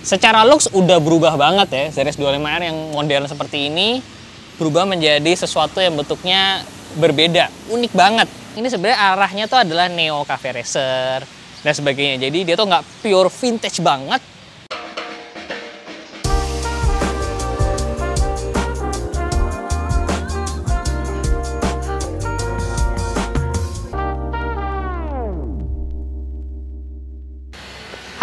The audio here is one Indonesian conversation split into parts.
Secara looks udah berubah banget ya, Series 25R yang modern seperti ini berubah menjadi sesuatu yang bentuknya berbeda, unik banget. Ini sebenarnya arahnya tuh adalah neo cafe racer dan sebagainya. Jadi dia tuh nggak pure vintage banget.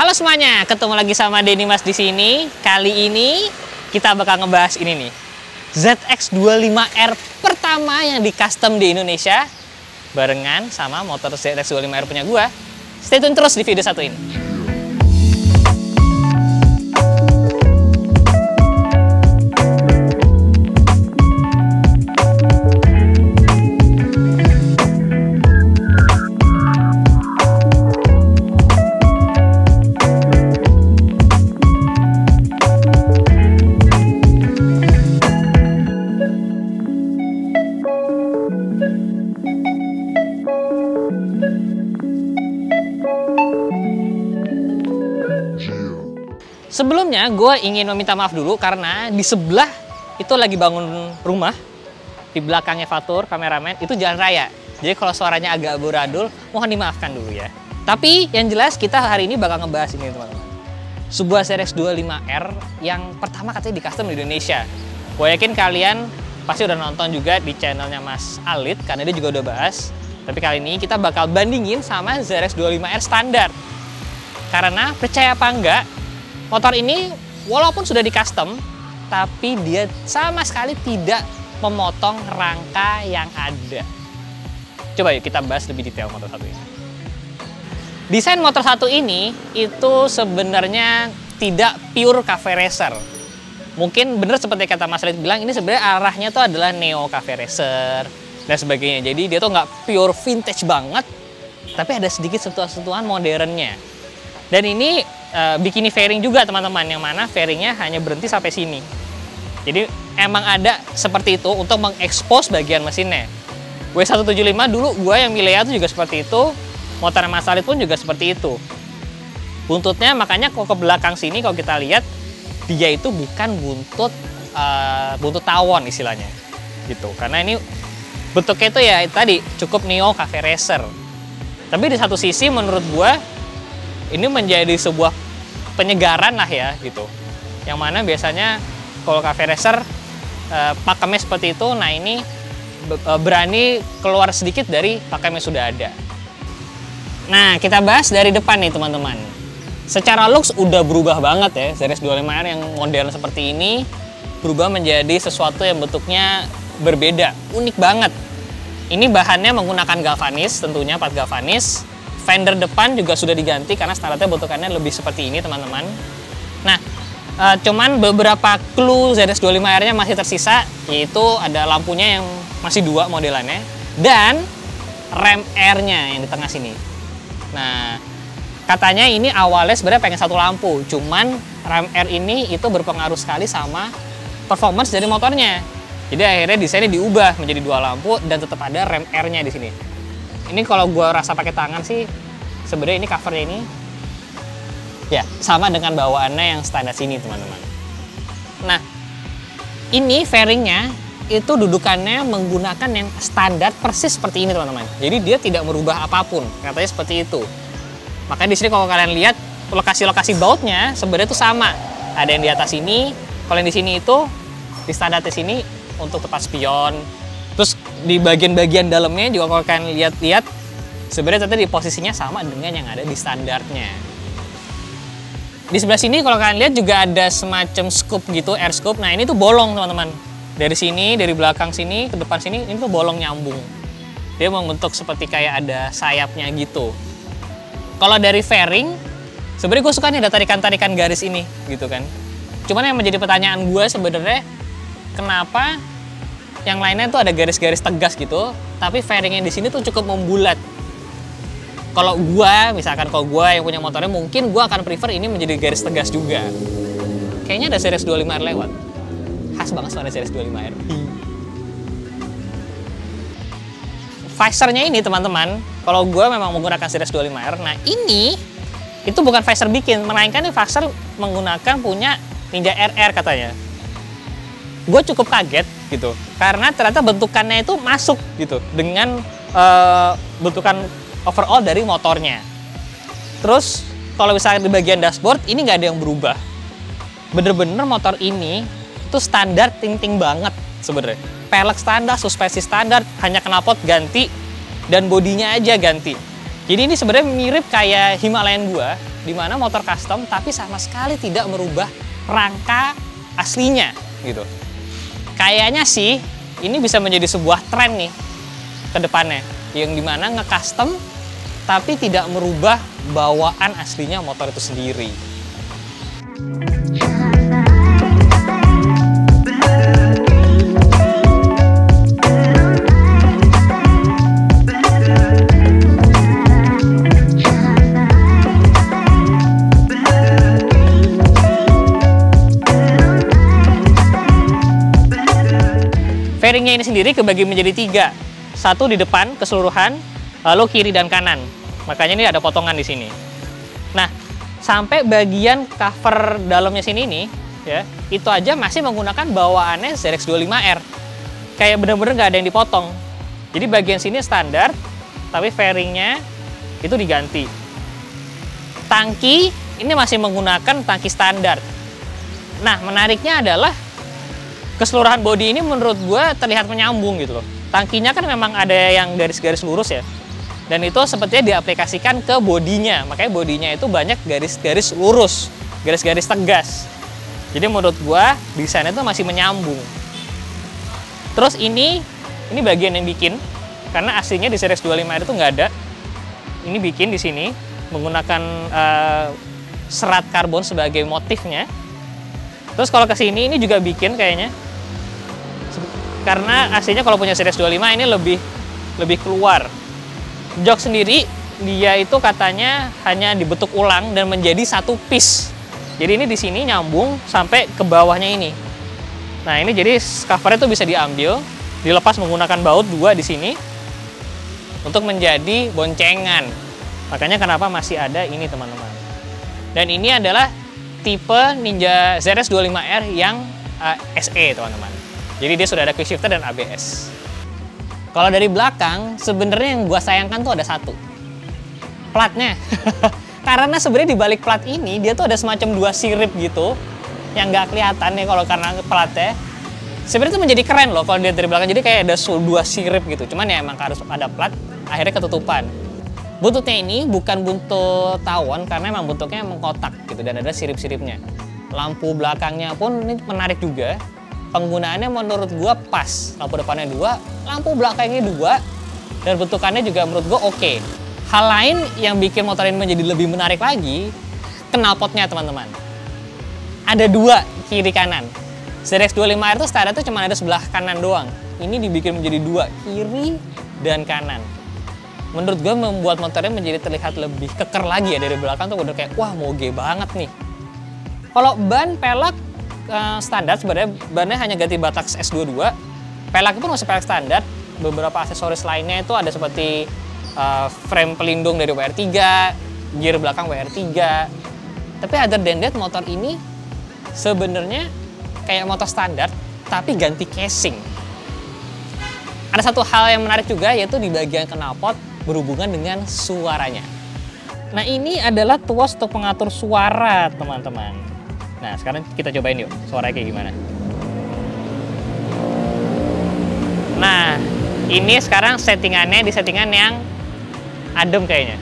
Halo semuanya, ketemu lagi sama Denny Mas di sini. Kali ini kita bakal ngebahas ini nih, ZX25R pertama yang di custom di Indonesia, barengan sama motor ZX25R punya gua. Stay tune terus di video satu ini. Sebelumnya, gue ingin meminta maaf dulu karena di sebelah itu lagi bangun rumah. Di belakangnya Fatur, kameramen, itu jalan raya. Jadi kalau suaranya agak amburadul, mohon dimaafkan dulu ya. Tapi yang jelas kita hari ini bakal ngebahas ini teman-teman. Sebuah Series 25R yang pertama katanya di custom di Indonesia. Gue yakin kalian pasti udah nonton juga di channelnya Mas Alit, karena dia juga udah bahas. Tapi kali ini kita bakal bandingin sama ZX 25R standar. Karena percaya apa enggak, motor ini walaupun sudah di custom, tapi dia sama sekali tidak memotong rangka yang ada. Coba yuk kita bahas lebih detail motor satu ini. Desain motor satu ini itu sebenarnya tidak pure cafe racer. Mungkin bener seperti kata Mas Rit bilang, ini sebenarnya arahnya tuh adalah neo cafe racer dan sebagainya. Jadi dia tuh nggak pure vintage banget, tapi ada sedikit sentuhan-sentuhan modernnya. Dan ini bikini fairing juga teman-teman, yang mana fairingnya hanya berhenti sampai sini. Jadi emang ada seperti itu untuk mengekspos bagian mesinnya. W175 dulu gue yang Milea itu juga seperti itu, motor Mas Alit pun juga seperti itu. Buntutnya makanya kalau ke belakang sini kalau kita lihat, dia itu bukan buntut tawon istilahnya gitu. Karena ini bentuknya itu ya tadi cukup neo cafe racer. Tapi di satu sisi menurut gue ini menjadi sebuah penyegaran lah ya gitu. Yang mana biasanya kalau cafe racer pakemnya seperti itu, nah ini berani keluar sedikit dari pakem yang sudah ada. Nah, kita bahas dari depan nih teman-teman. Secara looks udah berubah banget ya, Series 25R yang modern seperti ini berubah menjadi sesuatu yang bentuknya berbeda, unik banget. Ini bahannya menggunakan galvanis, tentunya part galvanis. Fender depan juga sudah diganti karena standarnya bentukannya lebih seperti ini teman-teman. Nah, cuman beberapa clue ZX25R-nya masih tersisa, yaitu ada lampunya yang masih dua modelannya dan rem R-nya yang di tengah sini. Nah, katanya ini awalnya sebenarnya pengen satu lampu, cuman rem R ini itu berpengaruh sekali sama performance dari motornya. Jadi akhirnya desainnya diubah menjadi dua lampu dan tetap ada rem R-nya di sini. Ini kalau gue rasa pakai tangan sih, sebenarnya ini covernya ini ya sama dengan bawaannya yang standar sini teman-teman. Nah, ini fairingnya itu dudukannya menggunakan yang standar persis seperti ini teman-teman. Jadi dia tidak merubah apapun, katanya seperti itu. Makanya di sini kalau kalian lihat lokasi-lokasi bautnya sebenarnya itu sama. Ada yang di atas ini, kalau yang di sini itu di standar di sini untuk tempat spion. Terus di bagian-bagian dalamnya juga kalau kalian lihat-lihat sebenarnya tadi di posisinya sama dengan yang ada di standarnya. Di sebelah sini kalau kalian lihat juga ada semacam scoop gitu, air scoop. Nah ini tuh bolong teman-teman. Dari sini, dari belakang sini ke depan sini, ini tuh bolong nyambung. Dia membentuk seperti kayak ada sayapnya gitu. Kalau dari fairing, sebenarnya gue suka nih ada tarikan-tarikan garis ini gitu kan. Cuman yang menjadi pertanyaan gue sebenarnya, kenapa yang lainnya tuh ada garis-garis tegas gitu, tapi fairingnya di sini tuh cukup membulat. Kalau gua, misalkan kalau gua yang punya motornya, mungkin gua akan prefer ini menjadi garis tegas juga. Kayaknya ada Series 25R lewat. Khas banget suara Series 25R. Visornya ini teman-teman, kalau gua memang menggunakan Series 25R, nah ini itu bukan Fazer bikin, melainkan ini Fazer menggunakan punya Ninja RR katanya. Gue cukup kaget gitu, karena ternyata bentukannya itu masuk gitu dengan bentukan overall dari motornya. Terus kalau misalnya di bagian dashboard ini nggak ada yang berubah. Bener-bener motor ini itu standar ting-ting banget sebenarnya. Pelek standar, suspensi standar, hanya knalpot ganti dan bodinya aja ganti. Jadi ini sebenarnya mirip kayak Himalayan gua, di mana motor custom tapi sama sekali tidak merubah rangka aslinya gitu. Kayaknya sih ini bisa menjadi sebuah tren nih ke depannya, yang dimana nge-custom tapi tidak merubah bawaan aslinya motor itu sendiri. Fairingnya ini sendiri kebagi menjadi 3. Satu di depan keseluruhan, lalu kiri dan kanan. Makanya ini ada potongan di sini. Nah, sampai bagian cover dalamnya sini nih, ya, itu aja masih menggunakan bawaannya ZX25R. Kayak bener-bener nggak ada yang dipotong. Jadi bagian sini standar, tapi fairingnya itu diganti. Tangki ini masih menggunakan tangki standar. Nah, menariknya adalah keseluruhan bodi ini menurut gue terlihat menyambung gitu loh. Tangkinya kan memang ada yang garis-garis lurus ya. Dan itu sepertinya diaplikasikan ke bodinya. Makanya bodinya itu banyak garis-garis lurus, garis-garis tegas. Jadi menurut gue desainnya itu masih menyambung. Terus ini bagian yang bikin, karena aslinya di Series 25R itu nggak ada. Ini bikin di sini menggunakan serat karbon sebagai motifnya. Terus kalau ke sini ini juga bikin kayaknya. Karena aslinya kalau punya Series 25 ini lebih keluar. Jok sendiri dia itu katanya hanya dibentuk ulang dan menjadi satu piece. Jadi ini di sini nyambung sampai ke bawahnya ini. Nah, ini jadi covernya itu bisa diambil, dilepas menggunakan baut 2 di sini untuk menjadi boncengan. Makanya kenapa masih ada ini, teman-teman. Dan ini adalah tipe Ninja ZX25R yang SE, teman-teman. Jadi dia sudah ada quick shifter dan ABS. Kalau dari belakang, sebenarnya yang gua sayangkan tuh ada satu. Platnya. Karena sebenarnya di balik plat ini, dia tuh ada semacam 2 sirip gitu, yang nggak kelihatan ya kalau karena platnya. Sebenarnya itu menjadi keren loh kalau dilihat dari belakang. Jadi kayak ada 2 sirip gitu. Cuman ya emang harus ada plat, akhirnya ketutupan. Buntutnya ini bukan buntut tawon, karena emang bentuknya emang kotak gitu, dan ada sirip-siripnya. Lampu belakangnya pun ini menarik juga. Penggunaannya menurut gua pas. Lampu depannya 2, lampu belakangnya 2, dan bentukannya juga menurut gua oke. Hal lain yang bikin motor ini menjadi lebih menarik lagi, knalpotnya, teman-teman. Ada 2 kiri kanan. ZX25R itu standar itu cuma ada sebelah kanan doang. Ini dibikin menjadi 2, kiri dan kanan. Menurut gue membuat motornya menjadi terlihat lebih keker lagi ya dari belakang tuh udah kayak wah moge banget nih. Kalau ban pelek standar sebenarnya bannya hanya ganti Batax S22. Pelek pun masih pelek standar. Beberapa aksesoris lainnya itu ada seperti frame pelindung dari WR3, gear belakang WR3. Tapi other than that, motor ini sebenarnya kayak motor standar tapi ganti casing. Ada satu hal yang menarik juga yaitu di bagian knalpot berhubungan dengan suaranya. Nah, ini adalah tuas untuk pengatur suara, teman-teman. Nah, sekarang kita cobain yuk, suaranya kayak gimana. Nah, ini sekarang settingannya di settingan yang adem kayaknya.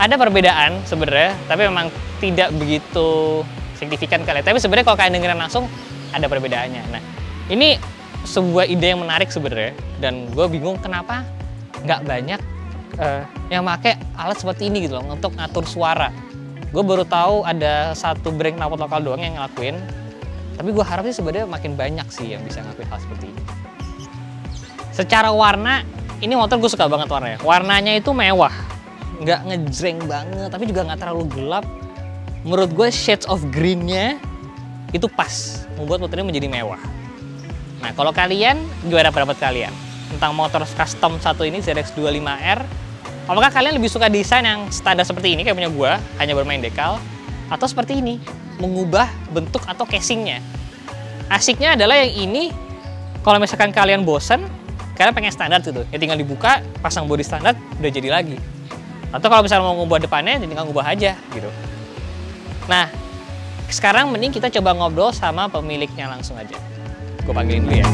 Ada perbedaan sebenarnya, tapi memang tidak begitu signifikan kali. Tapi sebenarnya kalau kalian dengerin langsung ada perbedaannya. Nah, ini sebuah ide yang menarik sebenarnya, dan gue bingung kenapa nggak banyak yang pakai alat seperti ini gitu loh untuk ngatur suara. Gue baru tahu ada satu brand knalpot lokal doang yang ngelakuin, tapi gue harap sih sebenarnya makin banyak sih yang bisa ngelakuin hal seperti ini. Secara warna, ini motor gue suka banget warnanya. Warnanya itu mewah. nggak ngejreng banget, tapi juga nggak terlalu gelap. Menurut gue shades of green-nya itu pas, membuat motor ini menjadi mewah. Nah, kalau kalian, gimana pendapat kalian tentang motor custom satu ini, ZX25R? Apakah kalian lebih suka desain yang standar seperti ini, kayak punya gue, hanya bermain dekal, atau seperti ini, mengubah bentuk atau casingnya? Asiknya adalah yang ini, kalau misalkan kalian bosen, kalian pengen standar gitu, ya tinggal dibuka, pasang bodi standar, udah jadi lagi. Atau kalau misalnya mau ngubah depannya, tinggal ngubah aja gitu. Nah, sekarang mending kita coba ngobrol sama pemiliknya langsung aja. Gue panggilin dulu ya.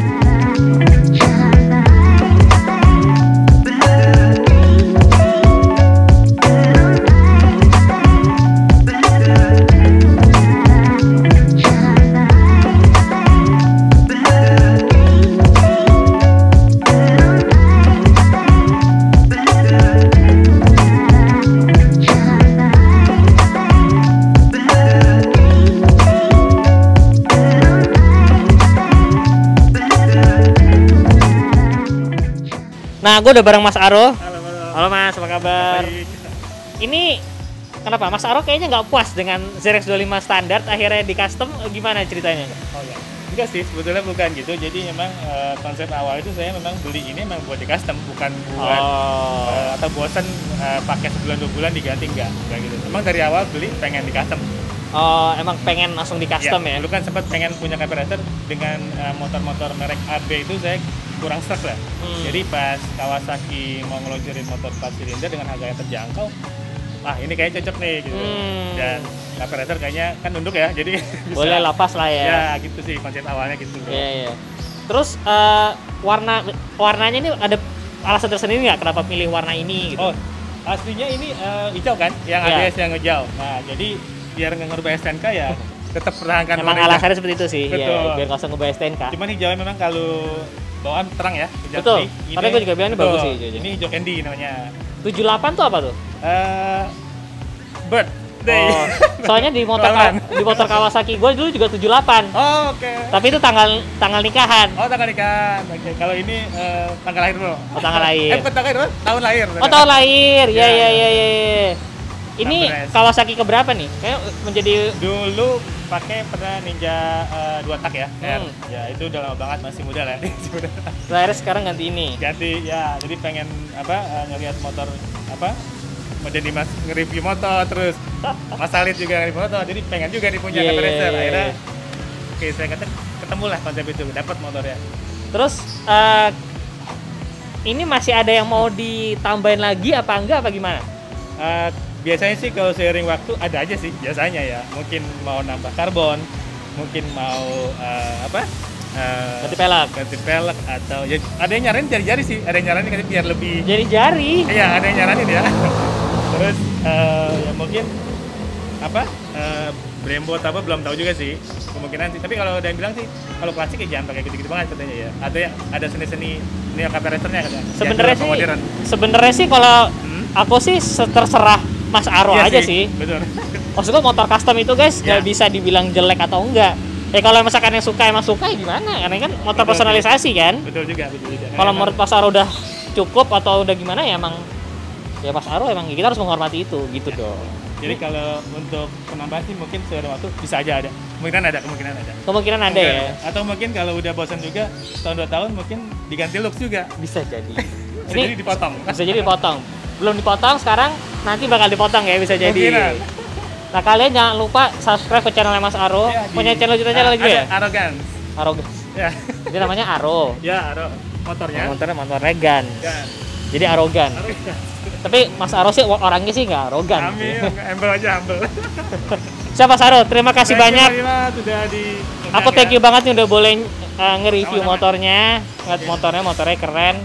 Nah, gue udah bareng Mas Aro. Halo Mas, apa kabar? Baik. Ini kenapa Mas Aro kayaknya nggak puas dengan ZX25 standar, akhirnya di custom, gimana ceritanya? Oh ya, enggak sih, sebetulnya bukan gitu. Jadi memang konsep awal itu saya memang beli ini memang buat di custom, bukan buat atau bosan pakai sebulan 2 bulan diganti, enggak gitu. Memang dari awal beli pengen di custom. Oh, emang pengen langsung di custom ya? Dulu kan sempat pengen punya carburetor dengan motor-motor merek AB itu saya kurang stres lah. Jadi pas Kawasaki mau ngeluncurin motor 4 silinder dengan harga yang terjangkau, ini kayaknya cocok nih gitu. Dan carburetor kayaknya kan nunduk ya, jadi Boleh lapas lah ya. Ya gitu sih konsep awalnya gitu. Iya. Terus warnanya ini ada alasan tersendiri nggak kenapa pilih warna ini? Gitu? Oh, aslinya ini hijau kan, yang Ya. ABS yang hijau. Nah, jadi biar nggak ngerubah STNK ya tetap pertahankan Emang warna hijau. alasannya seperti itu sih, Betul. ya, biar nggak usah ngebahas STNK. Cuman hijaunya memang kalau bawaan terang ya. hijau Betul. putih. Makanya gue juga bilang ini betul. bagus sih hijaunya. Ini hijau candy namanya. 78 tuh apa tuh? Birthday. Oh, soalnya di motor Kawasaki gue dulu juga 78. Oh, oke. Tapi itu tanggal nikahan. Oh, tanggal nikahan. Oke, kalau ini tanggal lahir bro. Oh, tanggal lahir. Bukan tanggal lahir, tahun lahir. Oh, tahun lahir. Ya. Ya. Ini Sampai Kawasaki keberapa nih? Kayak menjadi Dulu pakai pernah Ninja 2 tak ya. R. Hmm. Ya, itu udah lama banget, masih muda lah. akhirnya sekarang ganti ini. Ganti ya, jadi pengen ngelihat motor jadi mas nge-review motor, terus Mas Alit juga nge-review motor, jadi pengen juga nih punya carburetor. Akhirnya oke, saya kata ketemu lah konsep itu, dapat motornya. Terus ini masih ada yang mau ditambahin lagi apa enggak apa gimana? Biasanya sih kalau seiring waktu ada aja sih biasanya ya, mungkin mau nambah karbon, mungkin mau ganti pelek atau ya, ada yang nyaranin jari-jari sih, ada yang nyaranin biar lebih Jari-jari. iya, ada yang nyaranin ya. Terus ya mungkin Brembo apa belum tahu juga sih, kemungkinan sih. Tapi kalau ada yang bilang sih kalau klasik ya jangan pakai gitu-gitu banget katanya ya. Ada seni-seni neo carburetornya katanya. Sebenarnya sih kalau aku sih terserah Mas Aro Iya aja sih. Betul. Maksudnya motor custom itu guys nggak bisa dibilang jelek atau enggak. Ya kalau misalkan yang suka emang suka ya gimana? Karena kan motor Betul, personalisasi kan. Betul juga. Kalau menurut Mas Aro udah cukup atau udah gimana ya emang ya Mas Aro emang kita harus menghormati itu gitu dong. Jadi kalau untuk penambahan sih mungkin seiring waktu bisa aja ada. Kemungkinan ada Ya. Atau mungkin kalau udah bosan juga tahun 2 tahun mungkin diganti look juga. Bisa jadi. Jadi dipotong. Bisa jadi dipotong. Belum dipotong sekarang, nanti bakal dipotong ya, bisa jadi. Kemungkinan. Nah, kalian jangan lupa subscribe ke channelnya Mas Aro. Ya, Punya channel juga ya? Arrogance. Arrogance. Ya. Jadi namanya Aro. Ya, motornya. Motor Regan. Kan. Jadi arogan. Tapi Mas Aro sih orangnya sih nggak arogan. Kami humble aja, humble. Siapa Mas Aro? Terima kasih banyak. Sudah Aku thank you banget nih udah boleh nge-review Sama-sama. motornya. Ngeliat motornya keren.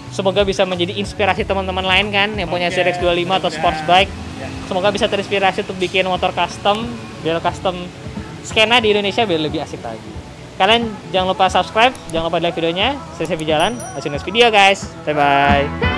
Semoga bisa menjadi inspirasi teman-teman lain kan yang punya Oke, ZX25 atau sports bike. Ya. Semoga bisa terinspirasi untuk bikin motor custom, biar custom skena di Indonesia biar lebih asik lagi. Kalian jangan lupa subscribe, jangan lupa like videonya. Saya Sevi Jalan, see you next video guys. Bye bye.